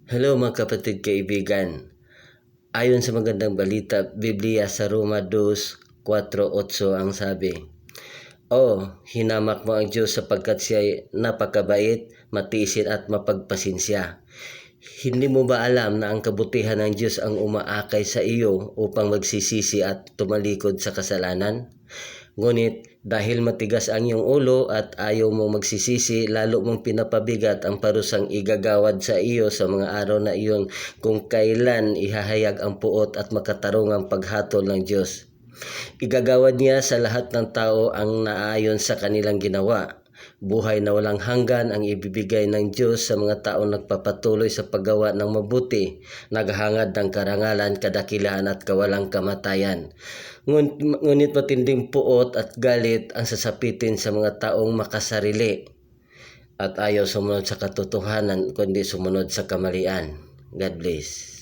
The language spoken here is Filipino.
Hello mga kapatid kaibigan. Ayon sa magandang balita, Biblia sa Roma 2:4-8 ang sabi, hinamak mo ang Diyos sapagkat siya ay napakabait, matiisin at mapagpasinsya. Hindi mo ba alam na ang kabutihan ng Diyos ang umaakay sa iyo upang magsisisi at tumalikod sa kasalanan? Ngunit dahil matigas ang iyong ulo at ayaw mo magsisisi, lalo mong pinapabigat ang parusang igagawad sa iyo sa mga araw na iyon kung kailan ihahayag ang puot at makatarungang paghatol ng Diyos. Igagawad niya sa lahat ng tao ang naayon sa kanilang ginawa. Buhay na walang hanggan ang ibibigay ng Diyos sa mga taong nagpapatuloy sa paggawa ng mabuti, naghahangad ng karangalan, kadakilaan at kawalang kamatayan. Ngunit matinding puot at galit ang sasapitin sa mga taong makasarili at ayaw sumunod sa katotohanan kundi sumunod sa kamalian. God bless.